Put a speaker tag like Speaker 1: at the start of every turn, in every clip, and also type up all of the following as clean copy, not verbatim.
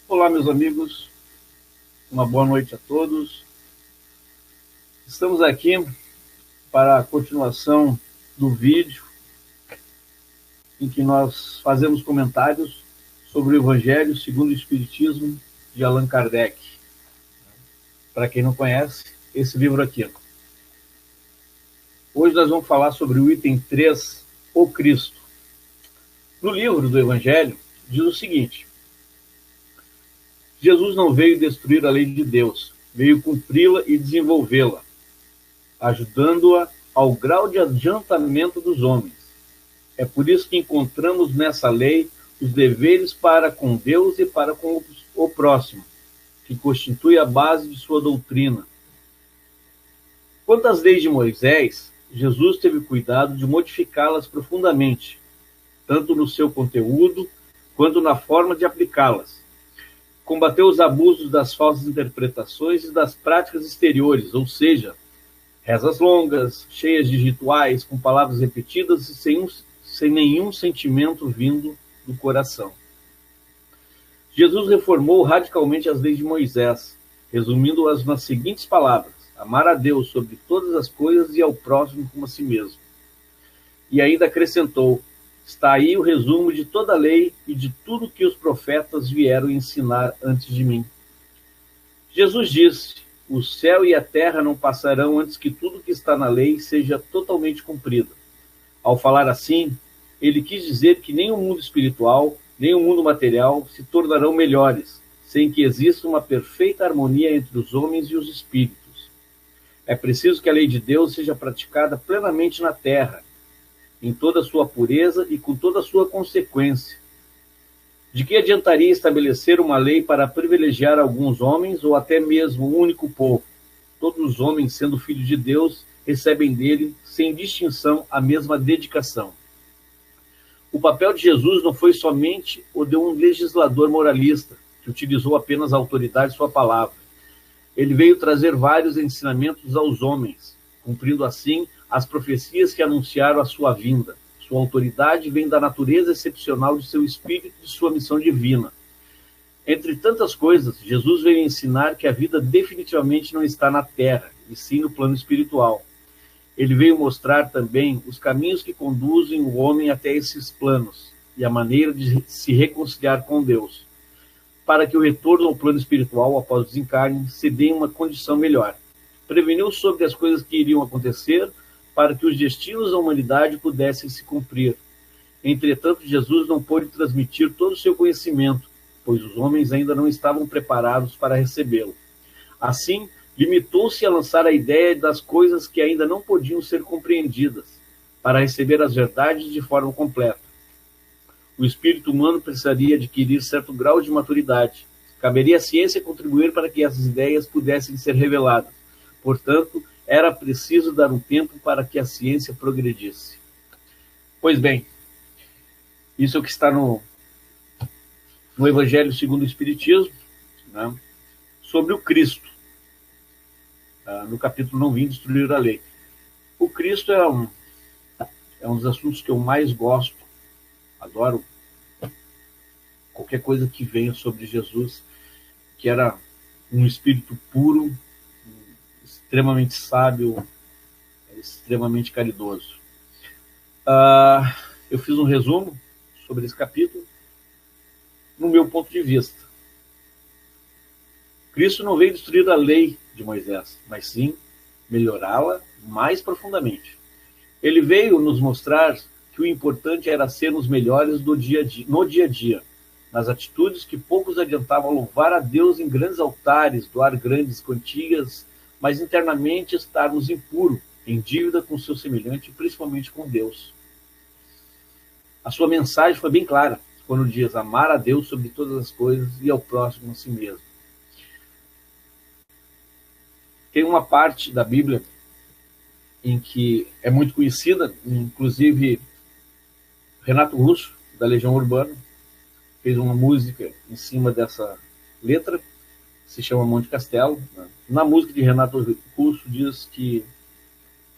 Speaker 1: Olá, meus amigos, uma boa noite a todos. Estamos aqui para a continuação do vídeo em que nós fazemos comentários sobre o Evangelho segundo o Espiritismo de Allan Kardec. Para quem não conhece, esse livro aqui. Hoje nós vamos falar sobre o item 3, o Cristo. No livro do Evangelho, diz o seguinte: Jesus não veio destruir a lei de Deus, veio cumpri-la e desenvolvê-la, ajudando-a ao grau de adiantamento dos homens. É por isso que encontramos nessa lei os deveres para com Deus e para com o próximo, que constitui a base de sua doutrina. Quanto às leis de Moisés, Jesus teve cuidado de modificá-las profundamente, tanto no seu conteúdo quanto na forma de aplicá-las. Combateu os abusos das falsas interpretações e das práticas exteriores, ou seja, rezas longas, cheias de rituais, com palavras repetidas e sem nenhum sentimento vindo do coração. Jesus reformou radicalmente as leis de Moisés, resumindo-as nas seguintes palavras: amar a Deus sobre todas as coisas e ao próximo como a si mesmo. E ainda acrescentou: está aí o resumo de toda a lei e de tudo que os profetas vieram ensinar antes de mim. Jesus disse: o céu e a terra não passarão antes que tudo que está na lei seja totalmente cumprido. Ao falar assim, ele quis dizer que nem o mundo espiritual, nem o mundo material se tornarão melhores, sem que exista uma perfeita harmonia entre os homens e os espíritos. É preciso que a lei de Deus seja praticada plenamente na terra, em toda a sua pureza e com toda a sua consequência. De que adiantaria estabelecer uma lei para privilegiar alguns homens ou até mesmo um único povo? Todos os homens, sendo filhos de Deus, recebem dele, sem distinção, a mesma dedicação. O papel de Jesus não foi somente o de um legislador moralista, que utilizou apenas a autoridade de sua palavra. Ele veio trazer vários ensinamentos aos homens, cumprindo assim as profecias que anunciaram a sua vinda. Sua autoridade vem da natureza excepcional de seu espírito e de sua missão divina. Entre tantas coisas, Jesus veio ensinar que a vida definitivamente não está na terra, e sim no plano espiritual. Ele veio mostrar também os caminhos que conduzem o homem até esses planos e a maneira de se reconciliar com Deus, para que o retorno ao plano espiritual após o desencarne se dê em uma condição melhor. Preveniu sobre as coisas que iriam acontecer para que os destinos da humanidade pudessem se cumprir. Entretanto, Jesus não pôde transmitir todo o seu conhecimento, pois os homens ainda não estavam preparados para recebê-lo. Assim, limitou-se a lançar a ideia das coisas que ainda não podiam ser compreendidas, para receber as verdades de forma completa. O espírito humano precisaria adquirir certo grau de maturidade. Caberia à ciência contribuir para que essas ideias pudessem ser reveladas. Portanto, era preciso dar um tempo para que a ciência progredisse. Pois bem, isso é o que está no Evangelho segundo o Espiritismo, né, sobre o Cristo. No capítulo Não Vim Destruir a Lei. O Cristo é um dos assuntos que eu mais gosto, adoro qualquer coisa que venha sobre Jesus, que era um espírito puro, extremamente sábio, extremamente caridoso. Eu fiz um resumo sobre esse capítulo no meu ponto de vista. Cristo não veio destruir a lei de Moisés, mas sim melhorá-la mais profundamente. Ele veio nos mostrar que o importante era sermos melhores no dia a dia, nas atitudes que poucos adiantavam louvar a Deus em grandes altares, doar grandes quantias, mas internamente estarmos impuros, em dívida com seu semelhante, principalmente com Deus. A sua mensagem foi bem clara, quando diz amar a Deus sobre todas as coisas e ao próximo a si mesmo. Tem uma parte da Bíblia em que é muito conhecida, inclusive Renato Russo, da Legião Urbana, fez uma música em cima dessa letra, se chama Monte Castelo. Na música de Renato Russo diz que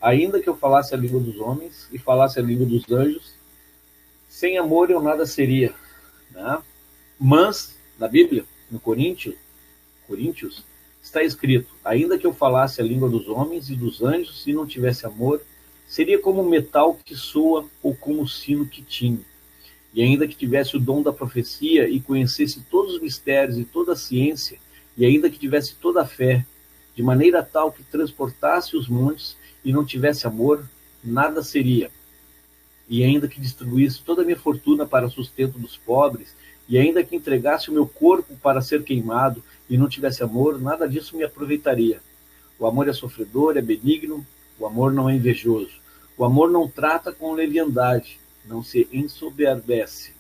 Speaker 1: ainda que eu falasse a língua dos homens e falasse a língua dos anjos, sem amor eu nada seria. Né? Mas, na Bíblia, no Coríntios, está escrito: ainda que eu falasse a língua dos homens e dos anjos, e não tivesse amor, seria como o metal que soa ou como o sino que tine. E ainda que tivesse o dom da profecia e conhecesse todos os mistérios e toda a ciência, e ainda que tivesse toda a fé, de maneira tal que transportasse os montes e não tivesse amor, nada seria. E ainda que distribuísse toda a minha fortuna para o sustento dos pobres, e ainda que entregasse o meu corpo para ser queimado e não tivesse amor, nada disso me aproveitaria. O amor é sofredor, é benigno, o amor não é invejoso. O amor não trata com leviandade, não se ensoberbece,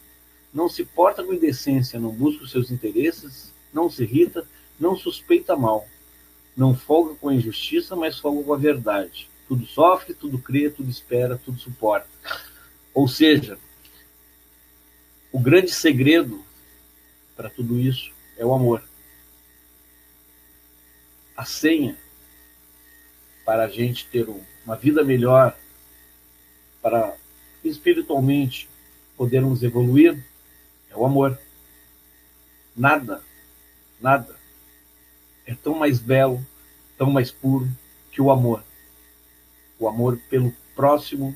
Speaker 1: não se porta com indecência, não busca os seus interesses, não se irrita, não suspeita mal, não folga com a injustiça, mas folga com a verdade. Tudo sofre, tudo crê, tudo espera, tudo suporta. Ou seja, o grande segredo para tudo isso é o amor. A senha para a gente ter uma vida melhor, para espiritualmente podermos evoluir, é o amor. Nada é tão mais belo, tão mais puro que o amor. O amor pelo próximo,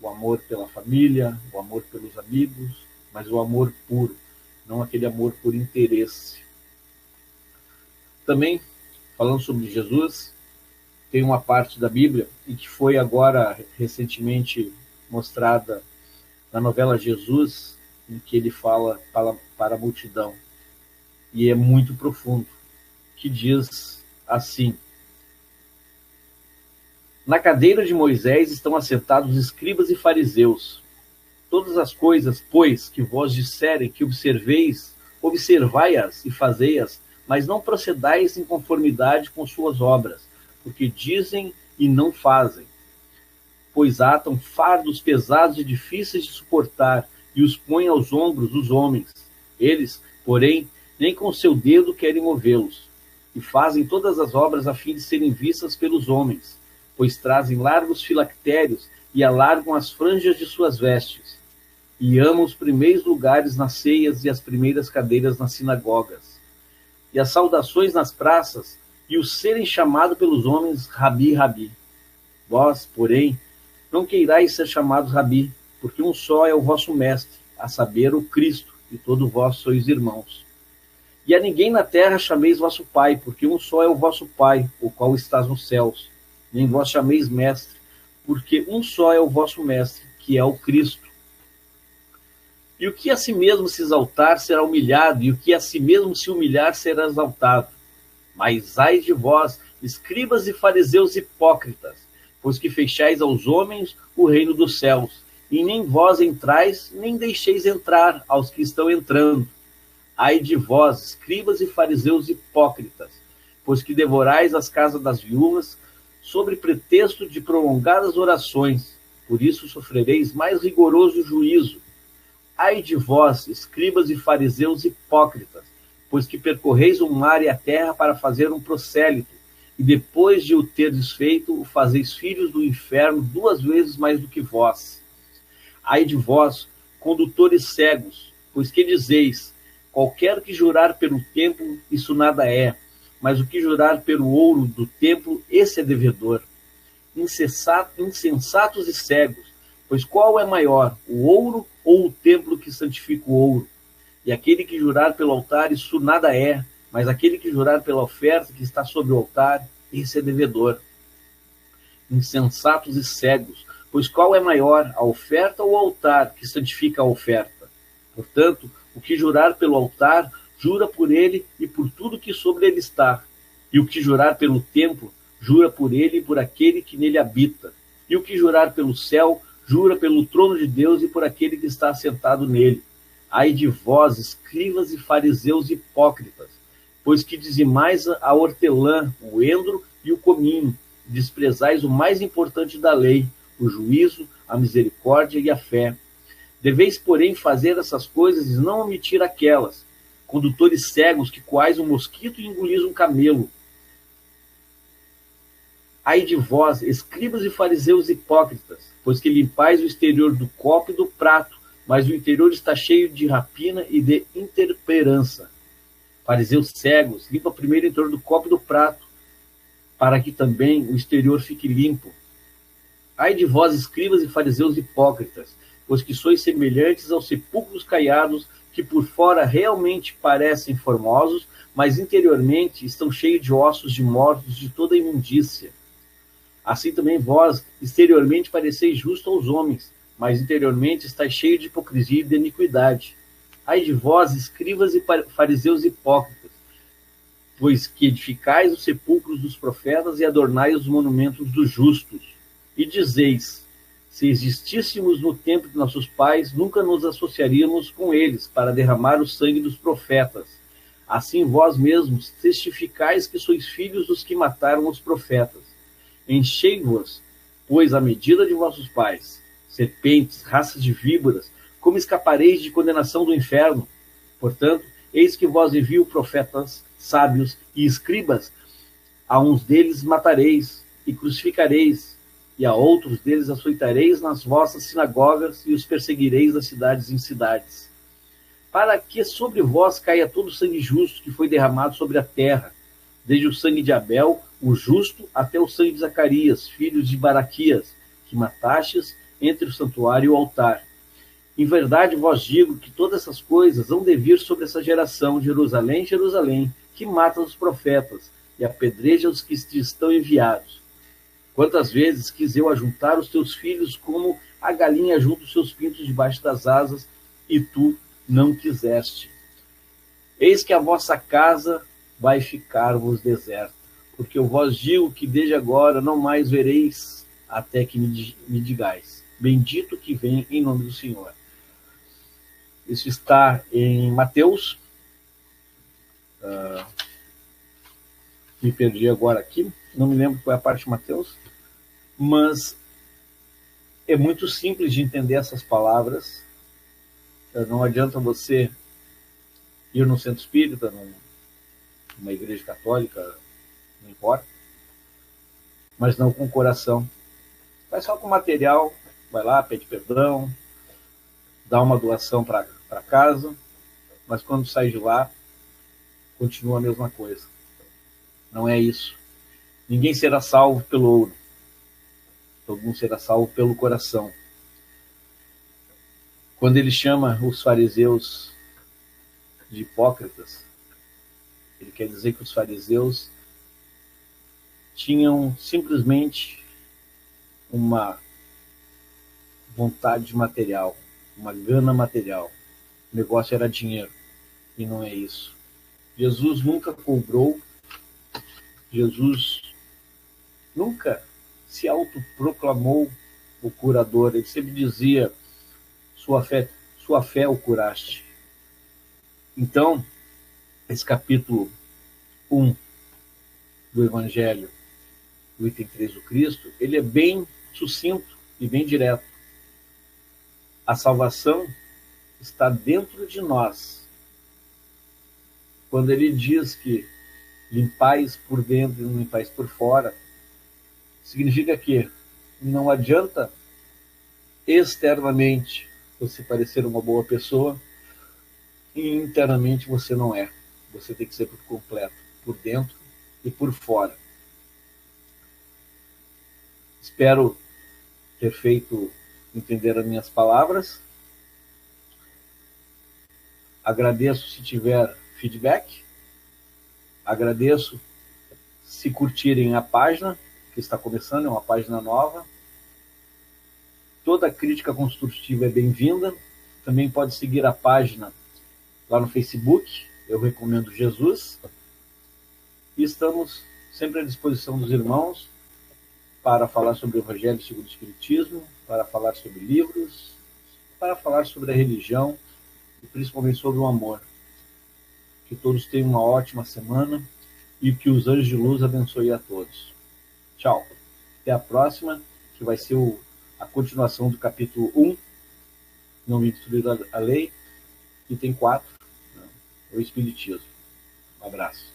Speaker 1: o amor pela família, o amor pelos amigos, mas o amor puro, não aquele amor por interesse. Também, falando sobre Jesus, tem uma parte da Bíblia, e que foi agora recentemente mostrada na novela Jesus, em que ele fala para a multidão, e é muito profundo, que diz assim: na cadeira de Moisés estão assentados escribas e fariseus. Todas as coisas, pois, que vós disserem que observeis, observai-as e fazei-as, mas não procedais em conformidade com suas obras, porque dizem e não fazem. Pois atam fardos pesados e difíceis de suportar, e os põem aos ombros dos homens. Eles, porém, nem com seu dedo querem movê-los, e fazem todas as obras a fim de serem vistas pelos homens, pois trazem largos filactérios e alargam as franjas de suas vestes, e amam os primeiros lugares nas ceias e as primeiras cadeiras nas sinagogas, e as saudações nas praças, e o serem chamado pelos homens Rabi, Rabi. Vós, porém, não queirais ser chamados Rabi, porque um só é o vosso mestre, a saber, o Cristo, e todos vós sois irmãos. E a ninguém na terra chameis vosso Pai, porque um só é o vosso Pai, o qual estás nos céus. Nem vós chameis mestre, porque um só é o vosso mestre, que é o Cristo. E o que a si mesmo se exaltar será humilhado, e o que a si mesmo se humilhar será exaltado. Mas ai de vós, escribas e fariseus hipócritas, pois que fechais aos homens o reino dos céus, e nem vós entrais, nem deixeis entrar aos que estão entrando. Ai de vós, escribas e fariseus hipócritas, pois que devorais as casas das viúvas, sob pretexto de prolongadas orações, por isso sofrereis mais rigoroso juízo. Ai de vós, escribas e fariseus hipócritas, pois que percorreis o mar e a terra para fazer um prosélito, e depois de o terdes feito, o fazeis filhos do inferno 2 vezes mais do que vós. Ai de vós, condutores cegos, pois que dizeis: qualquer que jurar pelo templo, isso nada é, mas o que jurar pelo ouro do templo, esse é devedor. Insensatos e cegos, pois qual é maior, o ouro ou o templo que santifica o ouro? E aquele que jurar pelo altar, isso nada é, mas aquele que jurar pela oferta que está sobre o altar, esse é devedor. Insensatos e cegos, pois qual é maior, a oferta ou o altar que santifica a oferta? Portanto, o que jurar pelo altar, jura por ele e por tudo que sobre ele está. E o que jurar pelo templo, jura por ele e por aquele que nele habita. E o que jurar pelo céu, jura pelo trono de Deus e por aquele que está assentado nele. Ai de vós, escribas e fariseus hipócritas, pois que dizimais a hortelã, o endro e o cominho, desprezais o mais importante da lei, o juízo, a misericórdia e a fé. Deveis, porém, fazer essas coisas e não omitir aquelas. Condutores cegos que coais um mosquito e engolis um camelo. Ai de vós, escribas e fariseus hipócritas, pois que limpais o exterior do copo e do prato, mas o interior está cheio de rapina e de intemperança. Fariseus cegos, limpa primeiro em torno do copo e do prato, para que também o exterior fique limpo. Ai de vós, escribas e fariseus hipócritas, pois que sois semelhantes aos sepulcros caiados, que por fora realmente parecem formosos, mas interiormente estão cheios de ossos de mortos, de toda imundícia. Assim também vós, exteriormente pareceis justo aos homens, mas interiormente estáis cheio de hipocrisia e de iniquidade. Ai de vós, escribas e fariseus hipócritas, pois que edificais os sepulcros dos profetas e adornais os monumentos dos justos. E dizeis, se existíssemos no tempo de nossos pais, nunca nos associaríamos com eles para derramar o sangue dos profetas. Assim vós mesmos testificais que sois filhos dos que mataram os profetas. Enchei-vos, pois, à medida de vossos pais, serpentes, raças de víboras, como escapareis de condenação do inferno? Portanto, eis que vós envio profetas, sábios e escribas, a uns deles matareis e crucificareis, e a outros deles açoitareis nas vossas sinagogas e os perseguireis das cidades em cidades. Para que sobre vós caia todo o sangue justo que foi derramado sobre a terra, desde o sangue de Abel, o justo, até o sangue de Zacarias, filho de Baraquias, que matastes entre o santuário e o altar. Em verdade vos digo que todas essas coisas hão de vir sobre essa geração, Jerusalém, Jerusalém, que mata os profetas e apedreja os que te estão enviados. Quantas vezes quis eu ajuntar os teus filhos como a galinha junta os seus pintos debaixo das asas, e tu não quiseste. Eis que a vossa casa vai ficar-vos deserta, porque eu vos digo que desde agora não mais vereis, até que me digais, bendito que vem em nome do Senhor. Isso está em Mateus. Me perdi agora aqui, não me lembro qual é a parte de Mateus, mas é muito simples de entender essas palavras. Não adianta você ir no centro espírita, numa igreja católica, não importa, mas não com o coração. Vai só com material, vai lá, pede perdão, dá uma doação para casa, mas quando sai de lá, continua a mesma coisa. Não é isso. Ninguém será salvo pelo ouro. Todo mundo será salvo pelo coração. Quando ele chama os fariseus de hipócritas, ele quer dizer que os fariseus tinham simplesmente uma vontade material, uma gana material. O negócio era dinheiro, e não é isso. Jesus nunca cobrou, Jesus nunca se autoproclamou o curador. Ele sempre dizia, sua fé o curaste. Então, esse capítulo 1 do Evangelho, do item 3 do Cristo, ele é bem sucinto e bem direto. A salvação está dentro de nós. Quando ele diz que limpais por dentro e não limpais por fora, significa que não adianta externamente você parecer uma boa pessoa e internamente você não é. Você tem que ser por completo, por dentro e por fora. Espero ter feito entender as minhas palavras. Agradeço se tiver feedback. Agradeço se curtirem a página, que está começando, é uma página nova. Toda crítica construtiva é bem-vinda. Também pode seguir a página lá no Facebook, eu recomendo Jesus. E estamos sempre à disposição dos irmãos para falar sobre o Evangelho segundo o Espiritismo, para falar sobre livros, para falar sobre a religião e principalmente sobre o amor. Que todos tenham uma ótima semana e que os anjos de luz abençoem a todos. Tchau. Até a próxima, que vai ser a continuação do capítulo 1, Não me destruir a lei, item 4, o Espiritismo. Um abraço.